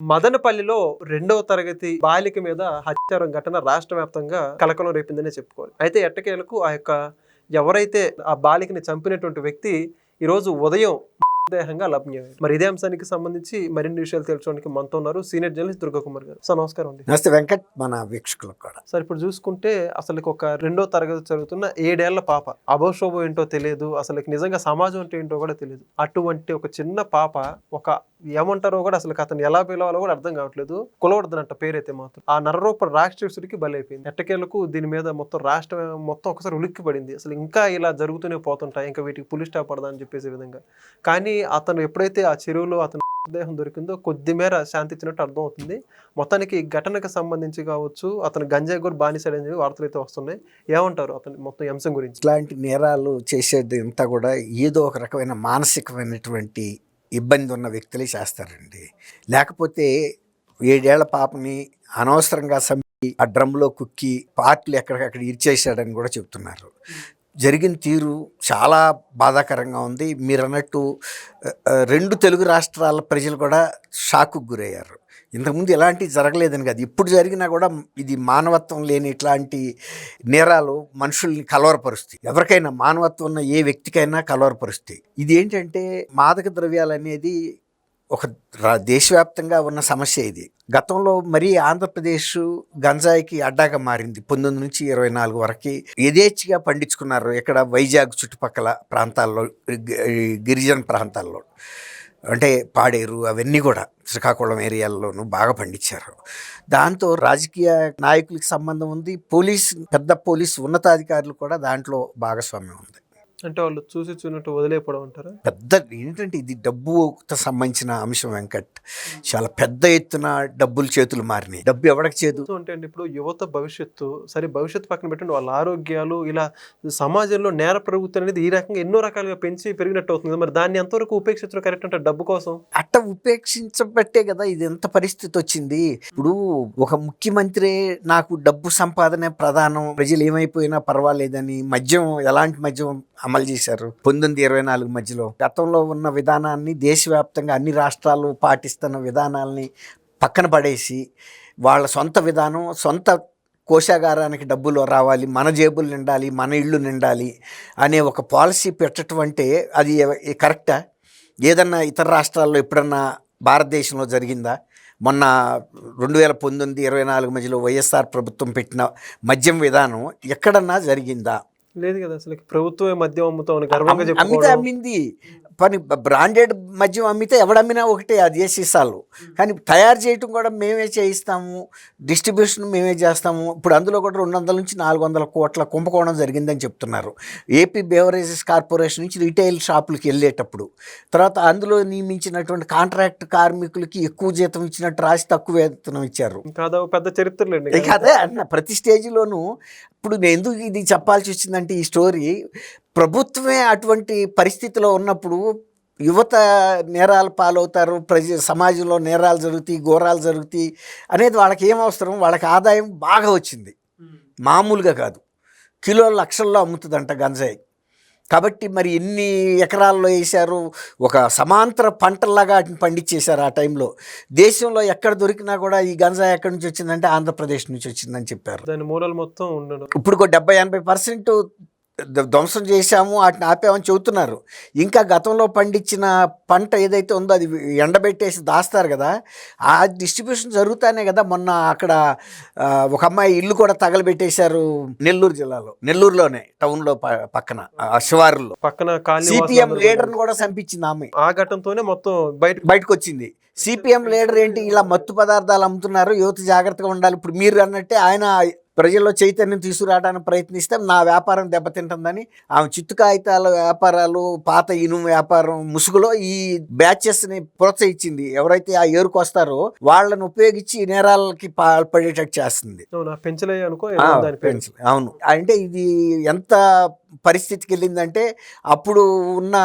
మదనపల్లిలో రెండవ తరగతి బాలిక మీద హత్యారం ఘటన రాష్ట్ర వ్యాప్తంగా కలకలం రేపిందనే చెప్పుకోవాలి. అయితే ఎట్టకేలకు ఎవరైతే ఆ బాలికని చంపినటువంటి వ్యక్తి ఈరోజు ఉదయం దేహంగా లభ్యమయ్యారు. మరి ఇదే అంశానికి సంబంధించి మరిన్ని విషయాలు తెలుసుకోవడానికి మనతో ఉన్నారు సీనియర్ జర్నలిస్ట్ దుర్గాకుమార్ గారు. సార్ నమస్కారం అండి. నమస్తే వెంకట్, మన వీక్షకులకు కూడా. సార్ ఇప్పుడు చూసుకుంటే అసలు ఒక రెండో తరగతి చదువుతున్న 7 ఏళ్ల పాప, అభోశోభం ఏంటో తెలియదు, అసలు నిజంగా సమాజం అంటే ఏంటో కూడా తెలియదు. అటువంటి ఒక చిన్న పాప ఏమంటారో కూడా అసలు అతను ఎలా పిలవాలో కూడా అర్థం కావట్లేదు. కులవర్ధనంట పేరైతే మాత్రం ఆ నరరూప రాక్షసుడికి బలైపోయింది. ఎట్టకేలకు దీని మీద మొత్తం రాష్ట్రం మొత్తం ఒకసారి ఉలిక్కి పడింది. అసలు ఇంకా ఇలా జరుగుతూనే పోతుంటాయి, ఇంకా వీటికి పులి స్టాప్ పడదా అని చెప్పేసే విధంగా. కానీ అతను ఎప్పుడైతే ఆ చెరువులో అతను దేహం దొరికిందో కొద్ది మేర శాంతి ఇచ్చినట్టు అర్థం అవుతుంది. మొత్తానికి ఘటనకు సంబంధించి కావచ్చు, అతను గంజాయి కూడా బానిసాడని వార్తలు అయితే వస్తున్నాయి. ఏమంటారు అతను మొత్తం అంశం గురించి? ఇట్లాంటి నేరాలు చేసేది అంతా కూడా ఏదో ఒక రకమైన మానసికమైనటువంటి ఇబ్బంది ఉన్న వ్యక్తులే చేస్తారండి. లేకపోతే 7 ఏళ్ల పాపని అనవసరంగా చంపి ఆ డ్రమ్లో కుక్కి పార్టీలు ఎక్కడికక్కడ ఇరిచేసాడని కూడా చెప్తున్నారు. జరిగిన తీరు చాలా బాధాకరంగా ఉంది. మీరు అన్నట్టు 2 తెలుగు రాష్ట్రాల ప్రజలు కూడా షాక్కు గురయ్యారు. ఇంతకుముందు ఇలాంటివి జరగలేదని కాదు, ఇప్పుడు జరిగినా కూడా ఇది మానవత్వం లేని ఇట్లాంటి నేరాలు మనుషుల్ని కలవరపరుస్తాయి. ఎవరికైనా మానవత్వం ఉన్న ఏ వ్యక్తికైనా కలవరపరుస్తాయి. ఇది ఏంటంటే మాదక ద్రవ్యాలు అనేది ఒక దేశవ్యాప్తంగా ఉన్న సమస్య. ఇది గతంలో మరీ ఆంధ్రప్రదేశ్ గంజాయికి అడ్డాగా మారింది. 19 నుంచి 24 వరకు యథేచ్ఛగా పండించుకున్నారు. ఇక్కడ వైజాగ్ చుట్టుపక్కల ప్రాంతాల్లో, గిరిజన ప్రాంతాల్లో, అంటే పాడేరు అవన్నీ కూడా శ్రీకాకుళం ఏరియాల్లోనూ బాగా పండించారు. దాంతో రాజకీయ నాయకులకి సంబంధం ఉంది, పెద్ద పోలీస్ ఉన్నతాధికారులు కూడా దాంట్లో భాగస్వామ్యం ఉంది. అంటే వాళ్ళు చూసినట్టు వదిలేపడం అంటారా? పెద్ద ఏంటంటే ఇది డబ్బుతో సంబంధించిన అంశం వెంకట్. చాలా పెద్ద ఎత్తున డబ్బులు చేతులు మారినాయి. డబ్బు ఎవరికి చేదు అంటే ఇప్పుడు యువత భవిష్యత్తు భవిష్యత్తు పక్కన పెట్టండి, వాళ్ళ ఆరోగ్యాలు, ఇలా సమాజంలో నేర ప్రవృత్తి అనేది ఈ రకంగా ఎన్నో రకాలుగా పెంచి పెరిగినట్టు అవుతుంది. మరి దాన్ని ఎంతవరకు ఉపేక్షించడం కరెక్ట్ అంటే డబ్బు కోసం? అట్ట ఉపేక్షించబట్టే కదా ఇది ఎంత పరిస్థితి వచ్చింది. ఇప్పుడు ఒక ముఖ్యమంత్రి నాకు డబ్బు సంపాదనే ప్రధానం, ప్రజలు ఏమైపోయినా పర్వాలేదని మద్యం, ఎలాంటి మద్యం అమలు చేశారు 1924 మధ్యలో. గతంలో ఉన్న విధానాన్ని దేశవ్యాప్తంగా అన్ని రాష్ట్రాలు పాటిస్తున్న విధానాల్ని పక్కన పడేసి వాళ్ళ సొంత విధానం, సొంత కోశాగారానికి డబ్బులు రావాలి, మన జేబులు నిండాలి, మన ఇళ్ళు నిండాలి అనే ఒక పాలసీ పెట్టడం అంటే అది కరెక్టా? ఏదన్నా ఇతర రాష్ట్రాల్లో ఎప్పుడన్నా భారతదేశంలో జరిగిందా? మొన్న 2019-24 మధ్యలో వైఎస్ఆర్ ప్రభుత్వం పెట్టిన మద్యం విధానం ఎక్కడన్నా జరిగిందా? లేదు కదా. అసలు ప్రభుత్వమే మద్యం అమ్ముతామని గర్వంగా అమ్మింది. పని బ్రాండెడ్ మద్యం అమ్మితే ఎవడమ్మినా ఒకటే, అది సీసాలు. కానీ తయారు చేయటం కూడా మేమే చేయిస్తాము, డిస్ట్రిబ్యూషన్ మేమే చేస్తాము. ఇప్పుడు అందులో కూడా 200 నుంచి 400 కోట్ల కుంభకోణం జరిగిందని చెప్తున్నారు. ఏపీ బేవరేజెస్ కార్పొరేషన్ నుంచి రీటైల్ షాపులకి వెళ్ళేటప్పుడు, తర్వాత అందులో నియమించినటువంటి కాంట్రాక్ట్ కార్మికులకి ఎక్కువ జీతం ఇచ్చినట్టు రాసి తక్కువ వేతనం ఇచ్చారు. పెద్ద చరిత్రలేండి. అదే అన్న ప్రతి స్టేజ్లోనూ. ఇప్పుడు నేను ఎందుకు ఇది చెప్పాల్సి వచ్చిందంటే ఈ స్టోరీ, ప్రభుత్వమే అటువంటి పరిస్థితిలో ఉన్నప్పుడు యువత నేరాలు పాలవుతారు, సమాజంలో నేరాలు జరుగుతాయి, ఘోరాలు జరుగుతాయి అనేది వాళ్ళకి ఏం అవసరం? వాళ్ళకి ఆదాయం బాగా వచ్చింది, మామూలుగా కాదు, కిలోల లక్షల్లో అమ్ముతుందంట గంజాయి. కాబట్టి మరి ఎన్ని ఎకరాల్లో వేశారు, ఒక సమాంతర పంటల్లాగా వాటిని పండించేశారు ఆ టైంలో. దేశంలో ఎక్కడ దొరికినా కూడా ఈ గంజాయి ఎక్కడి నుంచి వచ్చిందంటే ఆంధ్రప్రదేశ్ నుంచి వచ్చిందని చెప్పారు. దాని మూలాలు మొత్తం ఉండడం. ఇప్పుడు 70-80% ధ్వంసం చేశాము, వాటిని ఆపామని చెబుతున్నారు. ఇంకా గతంలో పండించిన పంట ఏదైతే ఉందో అది ఎండబెట్టేసి దాస్తారు కదా, ఆ డిస్ట్రిబ్యూషన్ జరుగుతానే కదా. మొన్న అక్కడ ఒక అమ్మాయి ఇల్లు కూడా తగలబెట్టేశారు నెల్లూరు జిల్లాలో, నెల్లూరులోనే టౌన్లో పక్కన శివారులో పక్కన సిపిఎం లీడర్ని కూడా చంపించింది ఆమె. ఆ ఘటనతోనే మొత్తం బయటకు వచ్చింది. సిపిఎం లీడర్ ఏంటి, ఇలా మత్తు పదార్థాలు అమ్ముతున్నారు, యువత జాగ్రత్తగా ఉండాలి. ఇప్పుడు మీరు అన్నట్టే ఆయన ప్రజల్లో చైతన్యం తీసుకురావడానికి ప్రయత్నిస్తే నా వ్యాపారం దెబ్బతింటుందని ఆమె చిత్తు కాగితాల వ్యాపారాలు, పాత ఇనుము వ్యాపారం ముసుగులో ఈ బ్యాచెస్ని ప్రోత్సహించింది. ఎవరైతే ఆ ఏరుకు వస్తారో వాళ్ళని ఉపయోగించి నేరాలకి పాల్పడేటట్టు చేస్తుంది. అవును, అంటే ఇది ఎంత పరిస్థితికి వెళ్ళిందంటే, అప్పుడు ఉన్న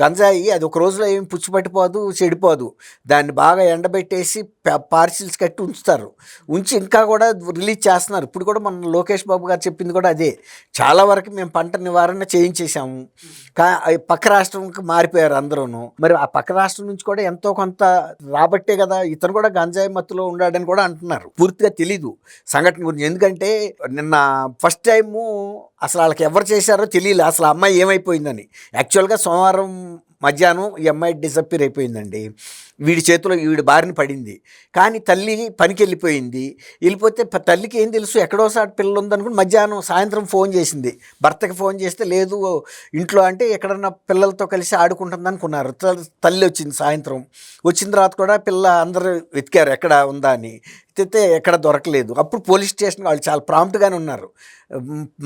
గంజాయి అది ఒక రోజులో ఏమి పుచ్చిపట్టిపోదు, చెడిపోదు. దాన్ని బాగా ఎండబెట్టేసి పార్సిల్స్ కట్టి ఉంచుతారు, ఉంచి ఇంకా కూడా రిలీజ్ చేస్తున్నారు. చేస్తున్నారు. ఇప్పుడు కూడా మన లోకేష్ బాబు గారు చెప్పింది కూడా అదే. చాలా వరకు మేము పంట నివారణ చేయించేసాము, పక్క రాష్ట్రంకి మారిపోయారు అందరూను. మరి ఆ పక్క రాష్ట్రం నుంచి కూడా ఎంతో కొంత రాబట్టే కదా ఇతను కూడా గంజాయి మత్తులో ఉన్నాడని కూడా అంటున్నారు. పూర్తిగా తెలీదు సంఘటన గురించి. ఎందుకంటే నిన్న ఫస్ట్ టైము అసలు వాళ్ళకి ఎవరు చేశారో తెలియలే, అసలు అమ్మాయి ఏమైపోయిందని. యాక్చువల్గా సోమవారం మధ్యాహ్నం ఈ అమ్మాయి డిసప్పీర్ అయిపోయిందండి. వీడి చేతిలో వీడి బారిన పడింది. కానీ తల్లి పనికి వెళ్ళిపోతే తల్లికి ఏం తెలుసు, ఎక్కడోసారి పిల్లలు ఉందనుకుని మధ్యాహ్నం సాయంత్రం ఫోన్ చేసింది. భర్తకి ఫోన్ చేస్తే లేదు ఇంట్లో, అంటే ఎక్కడన్నా పిల్లలతో కలిసి ఆడుకుంటుంది అనుకున్నారు. తల్లి వచ్చింది సాయంత్రం. వచ్చిన తర్వాత కూడా పిల్ల అందరూ వెతికారు ఎక్కడ ఉందా అని, అయితే ఎక్కడ దొరకలేదు. అప్పుడు పోలీస్ స్టేషన్ వాళ్ళు చాలా ప్రాంప్ట్గానే ఉన్నారు.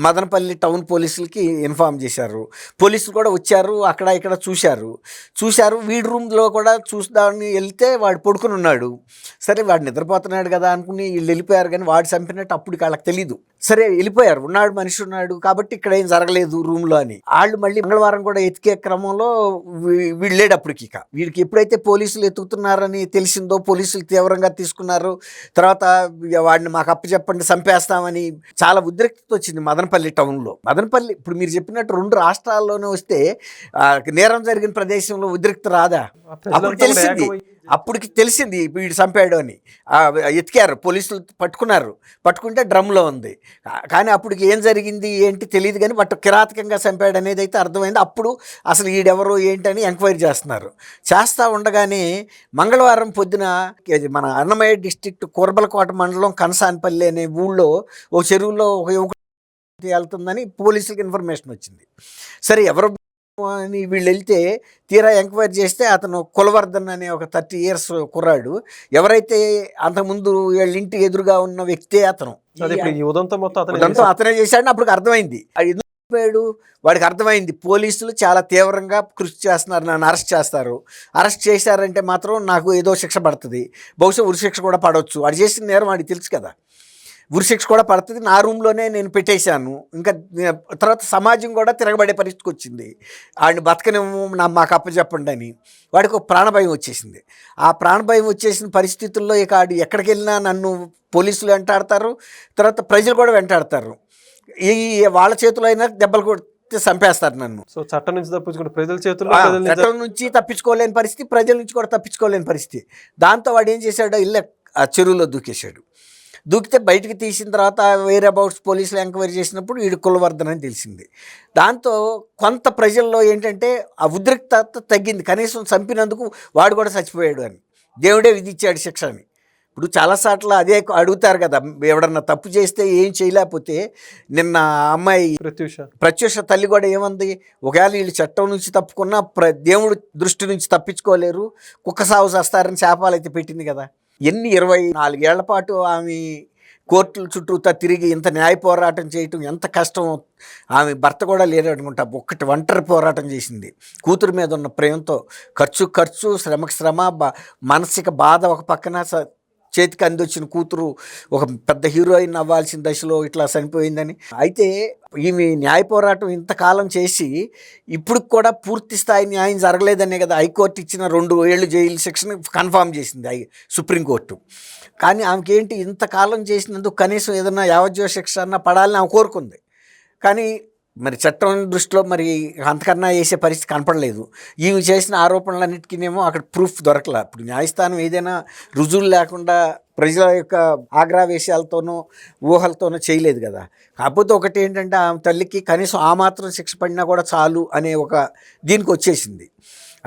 మదనపల్లి టౌన్ పోలీసులకి ఇన్ఫామ్ చేశారు. పోలీసులు కూడా వచ్చారు, అక్కడ ఇక్కడ చూశారు. వీడి రూమ్లో కూడా చూద్దామని వెళ్తే వాడు పడుకుని ఉన్నాడు. సరే వాడు నిద్రపోతున్నాడు కదా అనుకుని వీళ్ళు వెళ్ళిపోయారు. కానీ వాడు చంపినట్టు అప్పుడు వాళ్ళకి తెలీదు. సరే వెళ్ళిపోయారు, మనిషి ఉన్నాడు కాబట్టి ఇక్కడ ఏం జరగలేదు రూమ్లో అని. వాళ్ళు మళ్ళీ మంగళవారం కూడా ఎతికే క్రమంలో వీడు లేడు. అప్పటికి వీడికి ఎప్పుడైతే పోలీసులు ఎతుకుతున్నారని తెలిసిందో పోలీసులు తీవ్రంగా తీసుకున్నారు. తర్వాత వాడిని మాకు అప్పచెప్పండి చంపేస్తామని చాలా ఉద్రిక్తత వచ్చింది మదనపల్లి టౌన్లో. మదనపల్లి ఇప్పుడు మీరు చెప్పినట్టు 2 రాష్ట్రాల్లోనే వస్తే నేరం జరిగిన ప్రదేశంలో ఉద్రిక్త రాదా? అప్పటికి తెలిసింది వీడు చంపాడు అని. ఎతికారు, పోలీసులు పట్టుకుంటే డ్రమ్లో ఉంది. కానీ అప్పటికి ఏం జరిగింది ఏంటి తెలియదు, కానీ బట్ కిరాతకంగా చంపాడు అనేది అయితే అర్థమైంది. అప్పుడు అసలు వీడెవరు ఏంటని ఎంక్వైరీ చేస్తూ ఉండగానే మంగళవారం పొద్దున మన అన్నమయ్య డిస్ట్రిక్ట్ కుర్బలకోట మండలం కనసానపల్లి అనే ఊళ్ళో ఒక చెరువులో ఒక యువకుడు వెళ్తుందని పోలీసులకు ఇన్ఫర్మేషన్ వచ్చింది. సరే ఎవరు అని వీళ్ళు వెళ్తే తీరా ఎంక్వైరీ చేస్తే అతను కులవర్ధన్ అనే ఒక 30 years కుర్రాడు. ఎవరైతే అంతకుముందు వీళ్ళ ఇంటి ఎదురుగా ఉన్న వ్యక్తే అతను. అతనే చేశాడని అప్పుడు అర్థమైంది. ఎందుకు చెప్పాడు వాడికి అర్థమైంది. పోలీసులు చాలా తీవ్రంగా కృషి చేస్తున్నారు, నన్ను అరెస్ట్ చేశారంటే మాత్రం నాకు ఏదో శిక్ష పడుతుంది, బహుశా ఉరిశిక్ష కూడా పడవచ్చు. వాడు చేసిన నేరం వాడికి తెలుసు కదా, ఉరిశిక్ష కూడా పడుతుంది. నా రూమ్లోనే నేను పెట్టేశాను. ఇంకా తర్వాత సమాజం కూడా తిరగబడే పరిస్థితికి వచ్చింది. వాడిని బతకనేమో మాకు అప్పచెప్పండి అని. వాడికి ఒక ప్రాణభయం వచ్చేసింది. ఆ ప్రాణభయం వచ్చేసిన పరిస్థితుల్లో ఇక ఆడు ఎక్కడికి వెళ్ళినా నన్ను పోలీసులు వెంటాడతారు, తర్వాత ప్రజలు కూడా వెంటాడతారు. వాళ్ళ చేతిలో అయినా దెబ్బలు కొడితే చంపేస్తారు నన్ను. సో చట్టం నుంచి తప్పించుకుంటే చట్టం నుంచి తప్పించుకోలేని పరిస్థితి, ప్రజల నుంచి కూడా తప్పించుకోలేని పరిస్థితి. దాంతో వాడు ఏం చేశాడో ఆ చెరువులో దూకితే బయటికి తీసిన తర్వాత వేరే అబౌట్స్ పోలీసులు ఎంక్వైరీ చేసినప్పుడు వీడు కులవర్ధన్ అని తెలిసింది. దాంతో కొంత ప్రజల్లో ఏంటంటే ఆ ఉద్రిక్తత తగ్గింది. కనీసం చంపినందుకు వాడు కూడా చచ్చిపోయాడు అని, దేవుడే విధించాడు శిక్ష అని. ఇప్పుడు చాలాసార్లు అదే అడుగుతారు కదా, ఎవడన్నా తప్పు చేస్తే ఏం చేయలేకపోతే. నిన్న అమ్మాయి ప్రత్యూష తల్లి కూడా ఏమంది, ఒకవేళ వీళ్ళు చట్టం నుంచి తప్పుకున్నా దేవుడు దృష్టి నుంచి తప్పించుకోలేరు, కుక్క సాగు చేస్తారని శాపాలైతే పెట్టింది కదా. 24 ఏళ్ల పాటు ఆమె కోర్టుల చుట్టూతా తిరిగి ఇంత న్యాయ పోరాటం చేయటం ఎంత కష్టం. ఆమె భర్త కూడా లేడు అనుకుంటా, ఒంటరి పోరాటం చేసింది. కూతురు మీద ఉన్న ప్రేమతో ఖర్చు, శ్రమకు శ్రమ, మానసిక బాధ ఒక పక్కన, చేతికి అందొచ్చిన కూతురు ఒక పెద్ద హీరోయిన్ అవ్వాల్సిన దశలో ఇట్లా చనిపోయిందని. అయితే ఈమె న్యాయ పోరాటం ఇంతకాలం చేసి ఇప్పుడు కూడా పూర్తి స్థాయి న్యాయం జరగలేదనే కదా హైకోర్టు ఇచ్చిన 2 ఏళ్ళు జైలు శిక్షను కన్ఫామ్ చేసింది సుప్రీంకోర్టు. కానీ ఆమెకి ఏంటి, ఇంతకాలం చేసినందుకు కనీసం ఏదైనా యావజ్జీవ శిక్ష అన్న పడాలని ఆమె కోరుకుంది. కానీ మరి చట్టం దృష్టిలో మరి అంతకన్నా వేసే పరిస్థితి కనపడలేదు. ఈమె చేసిన ఆరోపణలన్నిటికీనేమో అక్కడ ప్రూఫ్ దొరకలే. ఇప్పుడు న్యాయస్థానం ఏదైనా రుజువులు లేకుండా ప్రజల యొక్క ఆగ్రావేశాలతోనో ఊహలతోనో చేయలేదు కదా. కాకపోతే ఒకటి ఏంటంటే ఆమె తల్లికి కనీసం ఆ మాత్రం శిక్ష పడినా కూడా చాలు అనే ఒక దీనికి వచ్చేసింది.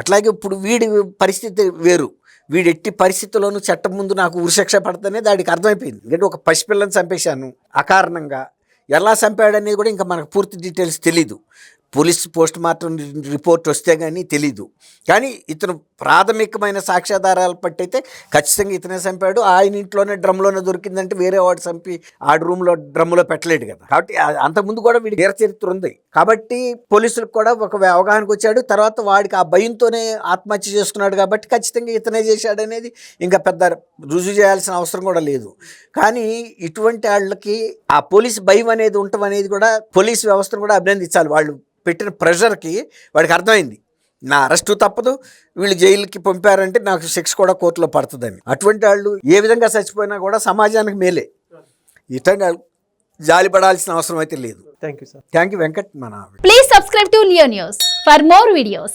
అట్లాగే ఇప్పుడు వీడి పరిస్థితి వేరు. వీడు ఎట్టి పరిస్థితుల్లోనూ చట్టం ముందు నాకు ఉరిశిక్ష పడుతుందనే దానికి అర్థమైపోయింది. ఎందుకంటే ఒక పసిపిల్లని చంపేశాను అకారణంగా, ఎలా చంపాడనేది కూడా ఇంకా మనకు పూర్తి డీటెయిల్స్ తెలీదు. పోలీస్ పోస్ట్ మార్టం రిపోర్ట్ వస్తే కానీ తెలీదు. కానీ ఇతను ప్రాథమికమైన సాక్ష్యాధారాలు బట్టి అయితే ఖచ్చితంగా ఇతనే చంపాడు. ఆయన ఇంట్లోనే డ్రమ్లోనే దొరికిందంటే వేరే వాడు చంపి ఆ డ్రమ్లో పెట్టలేడు కదా. కాబట్టి అంతకుముందు కూడా వీడికి నేర చరిత్ర ఉంది కాబట్టి పోలీసులకు కూడా ఒక అవగాహనకు వచ్చాడు. తర్వాత వాడికి ఆ భయంతోనే ఆత్మహత్య చేసుకున్నాడు కాబట్టి ఖచ్చితంగా ఇతనే చేశాడు అనేది ఇంకా పెద్ద రుజువు చేయాల్సిన అవసరం కూడా లేదు. కానీ ఇటువంటి వాళ్ళకి ఆ పోలీసు భయం అనేది ఉండటం అనేది కూడా పోలీసు వ్యవస్థను కూడా అభినందించాలి. వాళ్ళు పెట్టిన ప్రెషర్కి వాడికి అర్థమైంది, నా అరెస్టు తప్పదు, వీళ్ళు జైలుకి పంపారంటే నాకు శిక్ష కూడా కోర్టులో పడుతుందని. అటువంటి వాళ్ళు ఏ విధంగా చచ్చిపోయినా కూడా సమాజానికి మేలే. ఇటువంటి జాలిపడాల్సిన అవసరం అయితే లేదు. Thank you sir. Thank you Venkat. మన Please subscribe to Leo News for more videos.